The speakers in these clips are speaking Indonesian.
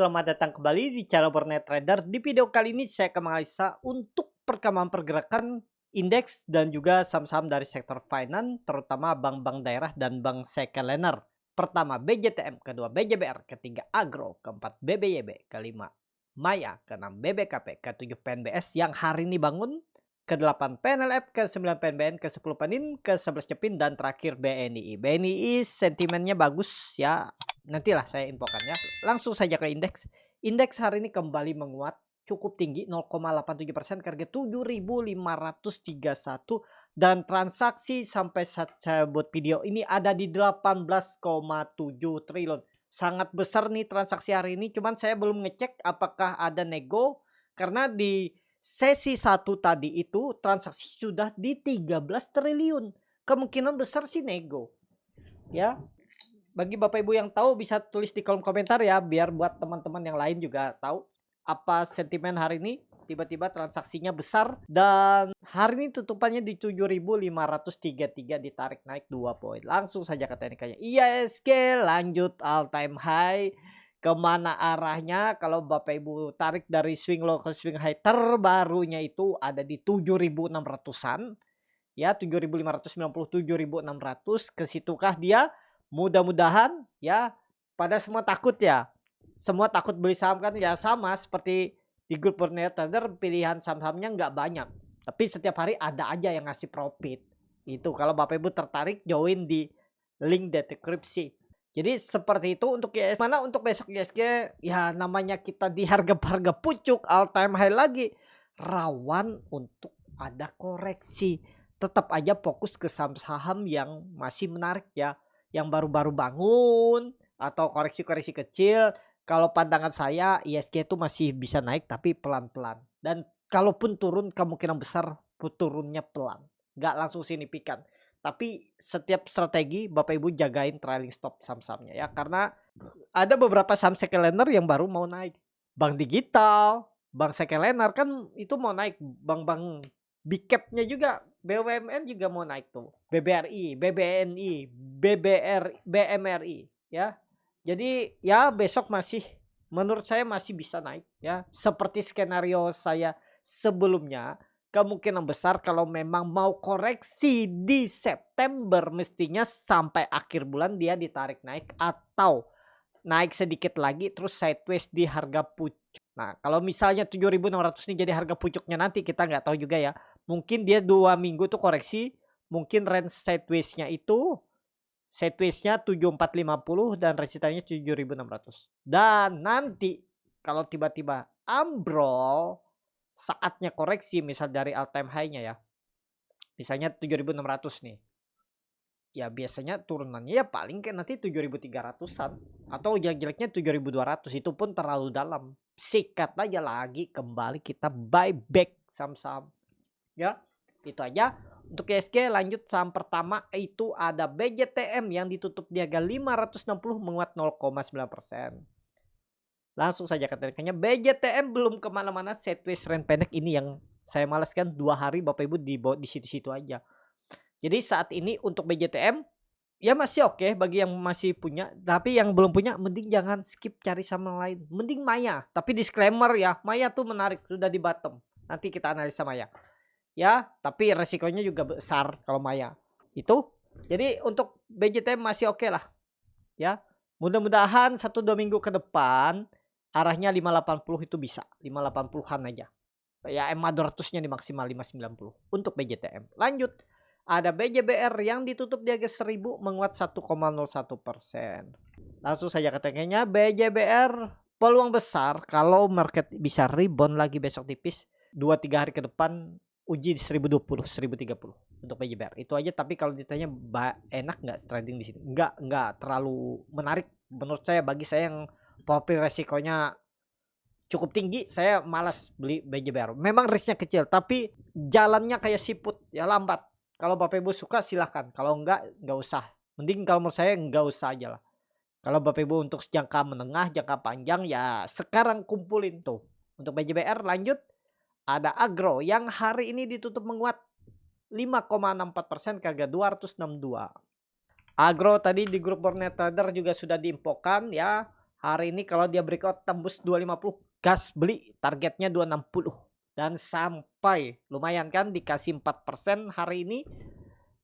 Selamat datang kembali di channel Bornet Trader. Di video kali ini saya akan menganalisa untuk perkembangan pergerakan indeks dan juga saham-saham dari sektor finance, terutama bank-bank daerah dan bank sekeliner. Pertama BJTM, kedua BJBR, ketiga Agro, keempat BBYB, kelima Maya, keenam BBKP, ketujuh PNBS yang hari ini bangun, ke-8 PNLF, ke-9 PNBN, ke-10 PENIN, ke-11 CEPIN, dan terakhir BNI. BNI sentimennya bagus ya. Nantilah saya infokan ya. Langsung saja ke indeks. Indeks hari ini kembali menguat cukup tinggi 0,87% ke harga 7.531 dan transaksi sampai saya buat video ini ada di 18,7 triliun. Sangat besar nih transaksi hari ini, cuman saya belum ngecek apakah ada nego karena di sesi 1 tadi itu transaksi sudah di 13 triliun. Kemungkinan besar sih nego. Ya, bagi Bapak Ibu yang tahu bisa tulis di kolom komentar ya, biar buat teman-teman yang lain juga tahu apa sentimen hari ini. Tiba-tiba transaksinya besar dan hari ini tutupannya di 7.533, ditarik naik 2 poin. Langsung saja ke teknikanya. IHSG lanjut all time high. Kemana arahnya? Kalau Bapak Ibu tarik dari swing low ke swing high terbarunya itu ada di 7.600-an. Ya, 7.590, 7.600. Ke situkah dia? Mudah-mudahan ya, pada semua takut ya. Semua takut beli saham kan ya, sama seperti di grup Bornet Trader, pilihan saham-sahamnya nggak banyak. Tapi setiap hari ada aja yang ngasih profit. Itu kalau Bapak Ibu tertarik join di link deskripsi. Jadi seperti itu untuk ISG. Mana untuk besok ISG ya, namanya kita di harga-harga pucuk all time high lagi, rawan untuk ada koreksi. Tetap aja fokus ke saham-saham yang masih menarik ya, yang baru-baru bangun atau koreksi-koreksi kecil. Kalau pandangan saya ISG itu masih bisa naik tapi pelan-pelan. Dan kalaupun turun kemungkinan besar turunnya pelan, nggak langsung signifikan. Tapi setiap strategi Bapak Ibu jagain trailing stop saham-sahamnya ya, karena ada beberapa saham sekeliner yang baru mau naik. Bank digital, bank sekeliner kan itu mau naik, bank-bank big cap-nya juga, BUMN juga mau naik tuh. BBRI, BBNI, BMRI ya. Jadi ya besok masih, menurut saya masih bisa naik ya. Seperti skenario saya sebelumnya, kemungkinan besar kalau memang mau koreksi di September mestinya sampai akhir bulan dia ditarik naik atau naik sedikit lagi terus sideways di harga pucuk. Nah, kalau misalnya 7.600 ini jadi harga pucuknya nanti kita nggak tahu juga ya. Mungkin dia 2 minggu tuh koreksi, mungkin range sideways-nya itu sideways-nya 7450 dan resistance-nya 7.600. Dan nanti kalau tiba-tiba ambrol saatnya koreksi, misal dari all time high-nya ya. Misalnya 7.600 nih. Ya biasanya turunannya ya paling kayak nanti 7.300-an atau jelek-jeleknya 7.200, itu pun terlalu dalam. Sikat aja lagi, kembali kita buy back saham-saham. Ya, itu aja. Untuk ISG lanjut saham pertama itu ada BJTM yang ditutup di harga 560 menguat 0,9%. Langsung saja katanya BJTM belum kemana-mana, sideways trend pendek ini yang saya malaskan 2 hari Bapak Ibu di situ-situ aja. Jadi saat ini untuk BJTM ya masih oke bagi yang masih punya, tapi yang belum punya mending jangan skip, cari saham lain. Mending Maya, tapi disclaimer ya, Maya tuh menarik, sudah di bottom. Nanti kita analisa Maya. Ya, tapi resikonya juga besar kalau Maya. Itu. Jadi untuk BJTM masih oke lah. Ya. Mudah-mudahan 1-2 minggu ke depan arahnya 580 itu bisa. 580-an aja. Ya, MA 200-nya di maksimal 590 untuk BJTM. Lanjut. Ada BJBR yang ditutup di harga 1000 menguat 1,01%. Langsung saja katanya BJBR peluang besar kalau market bisa rebound lagi besok tipis 2-3 hari ke depan, uji di 1020, 1030 untuk BJBR. Itu aja. Tapi kalau ditanya enak nggak trading di sini? Nggak terlalu menarik menurut saya. Bagi saya yang profil resikonya cukup tinggi, saya malas beli BJBR. Memang risknya kecil tapi jalannya kayak siput ya, lambat. Kalau Bapak Ibu suka silahkan, kalau enggak usah. Mending kalau menurut saya enggak usah aja lah. Kalau Bapak Ibu untuk jangka menengah, jangka panjang ya sekarang kumpulin tuh. Untuk BJBR lanjut ada Agro yang hari ini ditutup menguat 5,64% ke harga 262. Agro tadi di grup Bornet Trader juga sudah diinfokan ya. Hari ini kalau dia breakout tembus 250, gas beli, targetnya 260. Dan sampai lumayan kan dikasih 4% hari ini.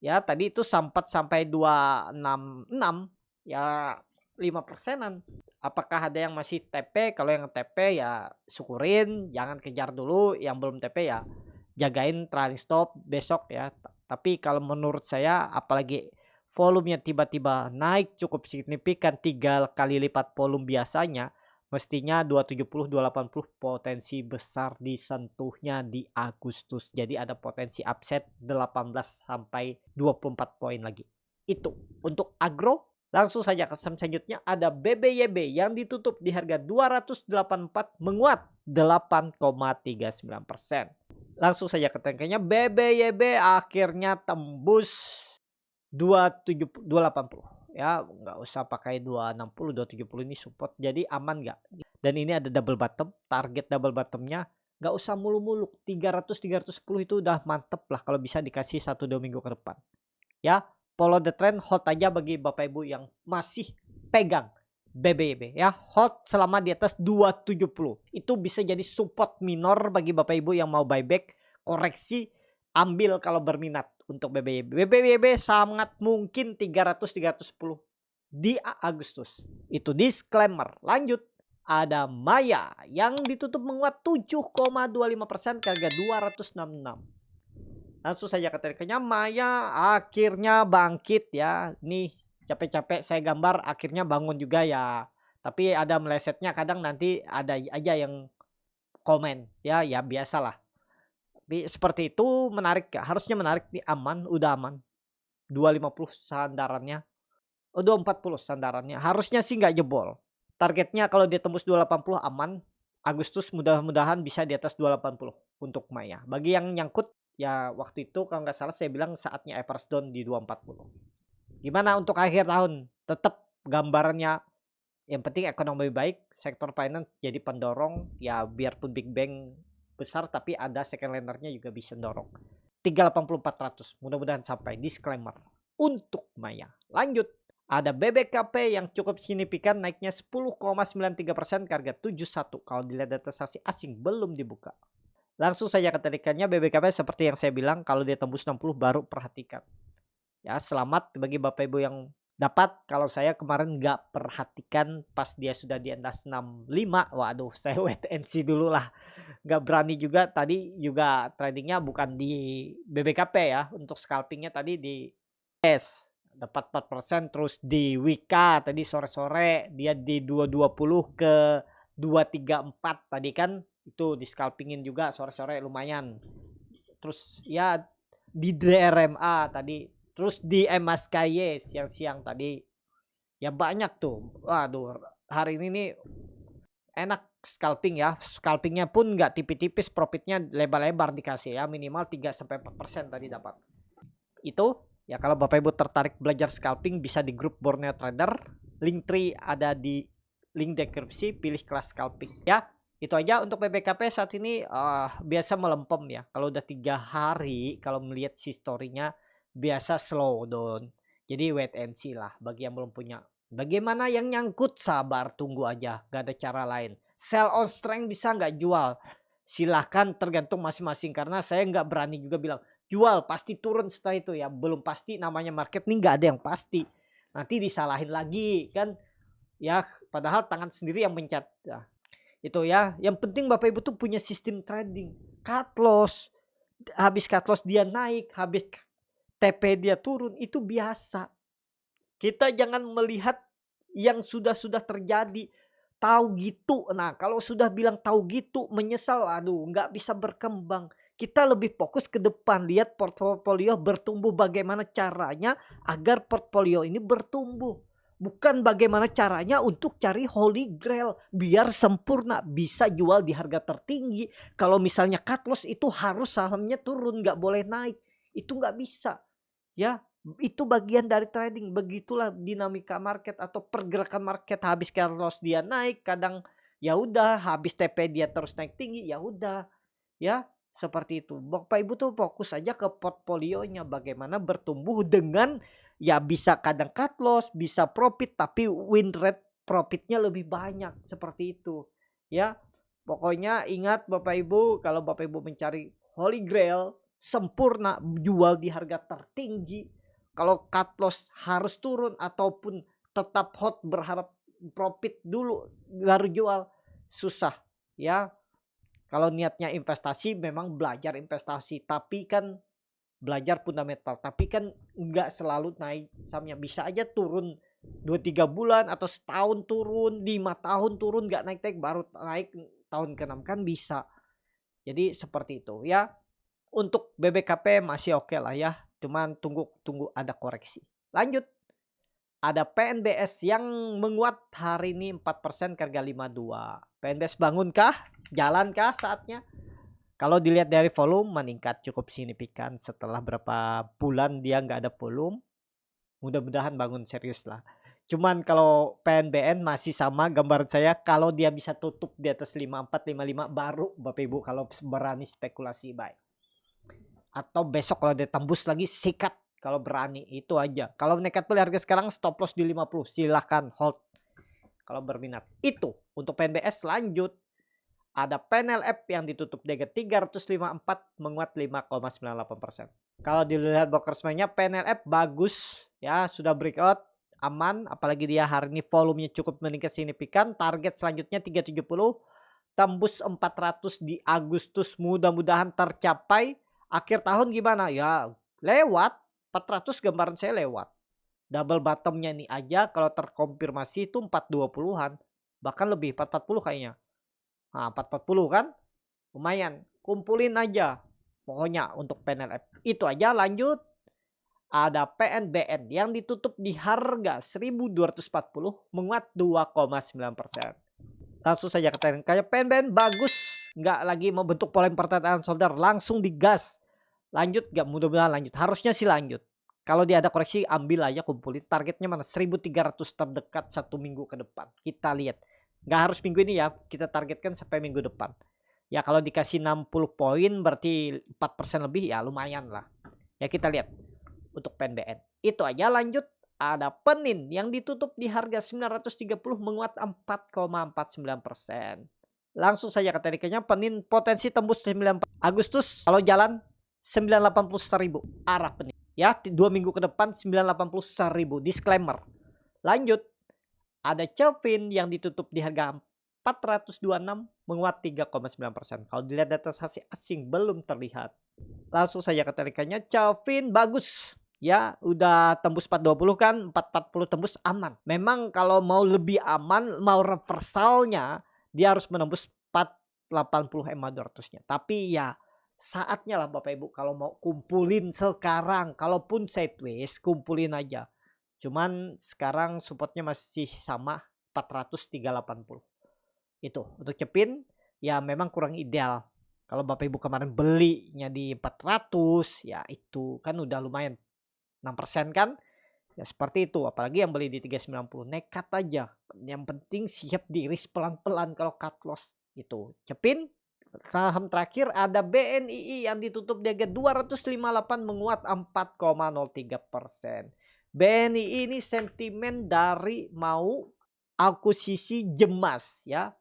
Ya tadi itu sempat sampai 266, ya 5%-an. Apakah ada yang masih TP? Kalau yang TP ya syukurin, jangan kejar dulu. Yang belum TP ya jagain trailing stop besok ya. Tapi kalau menurut saya, apalagi volumenya tiba-tiba naik cukup signifikan 3 kali lipat volume biasanya, mestinya 270, 280 potensi besar disentuhnya di Agustus. Jadi ada potensi upset 18 sampai 24 poin lagi. Itu untuk agro. Langsung saja ke saham selanjutnya, ada BBYB yang ditutup di harga 284, menguat 8,39%. Langsung saja ke tengkenya, BBYB akhirnya tembus 280 ya, nggak usah pakai 260, 270 ini support, jadi aman nggak. Dan ini ada double bottom, target double bottomnya nggak usah mulu-mulu, 300 310 itu udah mantep lah kalau bisa dikasih 1-2 minggu ke depan ya. Follow the trend, hold aja bagi bapak ibu yang masih pegang BBYB ya, hold selama di atas 270. Itu bisa jadi support minor bagi bapak ibu yang mau buyback, koreksi, ambil kalau berminat untuk BBYB. BBYB sangat mungkin 300-310 di Agustus. Itu disclaimer. Lanjut, ada Maya yang ditutup menguat 7,25% ke harga 266. Langsung saja ke tarikannya, Maya akhirnya bangkit ya. Nih capek-capek saya gambar akhirnya bangun juga ya. Tapi ada melesetnya, kadang nanti ada aja yang komen ya, ya biasalah. Tapi seperti itu menarik ya, harusnya menarik nih, aman, udah aman. 250 sandarannya. Oh 240 sandarannya. Harusnya sih nggak jebol. Targetnya kalau dia tembus 280 aman. Agustus mudah-mudahan bisa di atas 280 untuk Maya. Bagi yang nyangkut ya waktu itu kalau nggak salah saya bilang saatnya average down di 240. Gimana untuk akhir tahun? Tetap gambarannya yang penting ekonomi baik, sektor finance jadi pendorong ya, biarpun Big Bang besar tapi ada second lanernya juga bisa dorong. 380-400 mudah-mudahan sampai, disclaimer untuk Maya. Lanjut, ada BBKP yang cukup signifikan naiknya 10,93% ke harga 71 kalau dilihat data transaksi asing belum dibuka. Langsung saja ketarikannya, BBKP seperti yang saya bilang, kalau dia tembus 60 baru perhatikan. Ya selamat bagi bapak ibu yang dapat. Kalau saya kemarin nggak perhatikan pas dia sudah di atas 65, waduh saya wait and see dulu lah. Nggak berani juga, tadi juga tradingnya bukan di BBKP ya. Untuk scalpingnya tadi di S dapat 4%, terus di Wika tadi sore-sore dia di 220 ke 234 tadi kan, itu di scalpingin juga sore-sore lumayan. Terus ya di DRMA tadi, terus di MSKY siang-siang tadi ya banyak tuh. Waduh hari ini nih enak scalping ya. Scalpingnya pun nggak tipis-tipis, profitnya lebar-lebar dikasih ya, minimal 3-4% tadi dapat. Itu ya, kalau bapak ibu tertarik belajar scalping bisa di grup Borneo Trader, link tree ada di link deskripsi, pilih kelas scalping ya. Itu aja untuk BBKP saat ini, biasa melempem ya. Kalau udah 3 hari kalau melihat historinya biasa slow down. Jadi wait and see lah bagi yang belum punya. Bagaimana yang nyangkut, sabar tunggu aja, gak ada cara lain. Sell on strength bisa nggak jual? Silahkan, tergantung masing-masing, karena saya nggak berani juga bilang jual pasti turun setelah itu ya. Belum pasti, namanya market nih nggak ada yang pasti. Nanti disalahin lagi kan ya, padahal tangan sendiri yang mencet ya. Itu ya, yang penting bapak ibu tuh punya sistem trading. Cut loss, habis cut loss dia naik, habis TP dia turun, itu biasa. Kita jangan melihat yang sudah terjadi. Tahu gitu, nah kalau sudah bilang tahu gitu menyesal, aduh nggak bisa berkembang. Kita lebih fokus ke depan, lihat portofolio bertumbuh, bagaimana caranya agar portfolio ini bertumbuh. Bukan bagaimana caranya untuk cari holy grail biar sempurna bisa jual di harga tertinggi. Kalau misalnya cut loss itu harus sahamnya turun, nggak boleh naik. Itu nggak bisa. Ya, itu bagian dari trading. Begitulah dinamika market atau pergerakan market. Habis cut loss dia naik, kadang ya udah, habis TP dia terus naik tinggi, ya udah. Ya, seperti itu. Bapak Ibu tuh fokus aja ke portfolionya, bagaimana bertumbuh dengan ya bisa kadang cut loss, bisa profit, tapi win rate profitnya lebih banyak, seperti itu ya. Pokoknya ingat Bapak Ibu, kalau Bapak Ibu mencari Holy Grail sempurna, jual di harga tertinggi, kalau cut loss harus turun ataupun tetap hot berharap profit dulu baru jual, susah ya. Kalau niatnya investasi memang belajar investasi, tapi kan belajar fundamental, tapi kan nggak selalu naik sahamnya, bisa aja turun 2-3 bulan atau setahun turun, 5 tahun turun nggak naik-naik, baru naik tahun ke-6 kan bisa. Jadi seperti itu ya. Untuk BBKP masih oke lah ya, cuman tunggu ada koreksi. Lanjut, ada PNBS yang menguat hari ini 4% ke harga 52. PNBS bangunkah? Jalankah saatnya? Kalau dilihat dari volume meningkat cukup signifikan setelah berapa bulan dia nggak ada volume. Mudah-mudahan bangun serius lah. Cuman kalau PNBN masih sama gambaran saya, kalau dia bisa tutup di atas 54, 55 baru Bapak Ibu kalau berani spekulasi buy. Atau besok kalau dia tembus lagi sikat kalau berani, itu aja. Kalau nekat beli harga sekarang stop loss di 50, silahkan hold kalau berminat. Itu untuk PNBS. Lanjut, ada PNLF yang ditutup di 354 menguat 5,98%. Kalau dilihat brokersman-nya PNLF bagus ya, sudah breakout aman, apalagi dia hari ini volumenya cukup meningkat signifikan. Target selanjutnya 370, tembus 400 di Agustus, mudah-mudahan tercapai. Akhir tahun gimana ya, lewat 400, gambaran saya lewat. Double bottomnya ini aja kalau terkonfirmasi itu 420-an, bahkan lebih 440 kayaknya. Nah, 440 kan lumayan, kumpulin aja pokoknya untuk PNLF. Itu aja. Lanjut, ada PNBN yang ditutup di harga 1240 menguat 2,9%. Langsung saja katakan kayak PNBN bagus, nggak lagi membentuk pola pertahanan solder, langsung digas. Lanjut nggak? Mudah-mudahan lanjut, harusnya sih lanjut. Kalau dia ada koreksi ambil aja, kumpulin. Targetnya mana? 1300 terdekat 1 minggu ke depan. Kita lihat. Nggak harus minggu ini ya, kita targetkan sampai minggu depan. Ya kalau dikasih 60 poin berarti 4% lebih ya lumayan lah. Ya kita lihat untuk PNBN. Itu aja. Lanjut, ada Penin yang ditutup di harga 930 menguat 4,49%. Langsung saja kategorinya Penin potensi tembus 9 Agustus kalau jalan 980.000 arah Penin. Ya 2 minggu ke depan 980.000. Disclaimer. Lanjut, ada Celvin yang ditutup di harga 426 menguat 3,9%. Kalau dilihat data transaksi asing belum terlihat. Langsung saja kategorinya Celvin bagus. Ya udah tembus 420 kan, 440 tembus aman. Memang kalau mau lebih aman, mau reversalnya dia harus menembus 480 EMA 200-nya. Tapi ya saatnya lah Bapak Ibu kalau mau kumpulin sekarang. Kalaupun sideways kumpulin aja. Cuman sekarang supportnya masih sama 400-380. Itu untuk Cepin ya memang kurang ideal. Kalau Bapak Ibu kemarin belinya di 400 ya itu kan udah lumayan 6% kan. Ya seperti itu, apalagi yang beli di 390 nekat aja. Yang penting siap di-risk pelan-pelan kalau cut loss. Itu Cepin. Saham terakhir ada BNII yang ditutup di harga 258 menguat 4,03%. BNII ini sentimen dari mau akuisisi Jemas ya.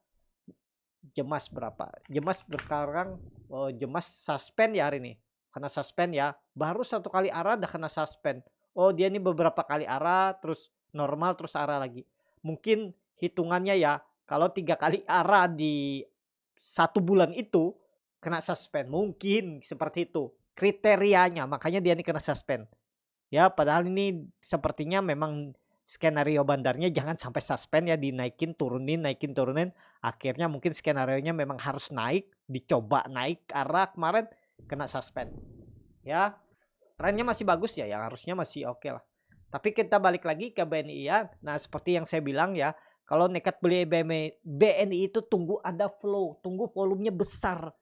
Jemas berapa? Jemas sekarang Jemas suspend ya hari ini. Kena suspend ya. Baru 1 kali arah udah kena suspend. Oh dia ini beberapa kali arah terus normal terus arah lagi. Mungkin hitungannya ya kalau 3 kali arah di 1 bulan itu kena suspend. Mungkin seperti itu kriterianya. Makanya dia ini kena suspend. Ya padahal ini sepertinya memang skenario bandarnya jangan sampai suspend ya, dinaikin turunin naikin turunin. Akhirnya mungkin skenarionya memang harus naik, dicoba naik arah kemarin kena suspend. Ya trennya masih bagus ya, yang harusnya masih oke lah. Tapi kita balik lagi ke BNI ya. Nah seperti yang saya bilang ya, kalau nekat beli BNI itu tunggu ada flow, tunggu volumenya besar.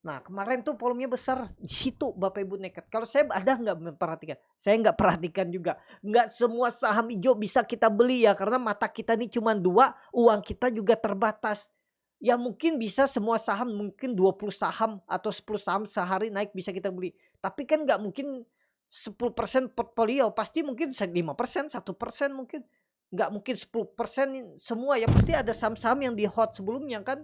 Nah kemarin tuh volumenya besar di situ Bapak Ibu nekat. Kalau saya ada nggak memperhatikan? Saya nggak perhatikan juga. Nggak semua saham hijau bisa kita beli ya, karena mata kita ini cuma 2, uang kita juga terbatas. Ya mungkin bisa semua saham, mungkin 20 saham atau 10 saham sehari naik bisa kita beli. Tapi kan nggak mungkin 10% portfolio, pasti mungkin 5%, 1% mungkin. nggak mungkin 10% semua ya, pasti ada saham-saham yang di hot sebelumnya kan.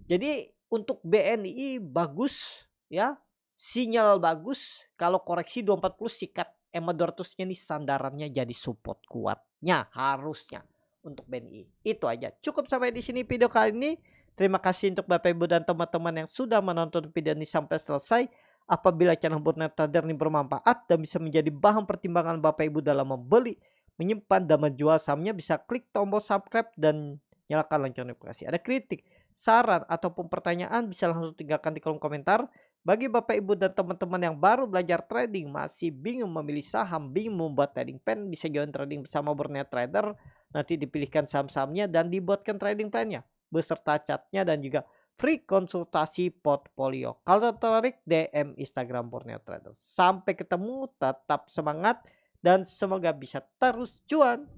Jadi untuk BNI bagus ya, sinyal bagus, kalau koreksi 240 sikat EMA 200-nya nih sandarannya jadi support kuatnya harusnya untuk BNI. Itu aja. Cukup sampai di sini video kali ini. Terima kasih untuk Bapak Ibu dan teman-teman yang sudah menonton video ini sampai selesai. Apabila channel Burnet Trader ini bermanfaat dan bisa menjadi bahan pertimbangan Bapak Ibu dalam membeli, menyimpan dan menjual sahamnya, bisa klik tombol subscribe dan nyalakan lonceng notifikasi. Ada kritik, saran ataupun pertanyaan bisa langsung tinggalkan di kolom komentar. Bagi Bapak Ibu dan teman-teman yang baru belajar trading, masih bingung memilih saham, bingung membuat trading plan, bisa join trading bersama Burnet Trader. Nanti dipilihkan saham-sahamnya dan dibuatkan trading plan-nya beserta catnya dan juga free konsultasi portfolio. Kalau tertarik, DM Instagram Burnet Trader. Sampai ketemu, tetap semangat dan semoga bisa terus cuan.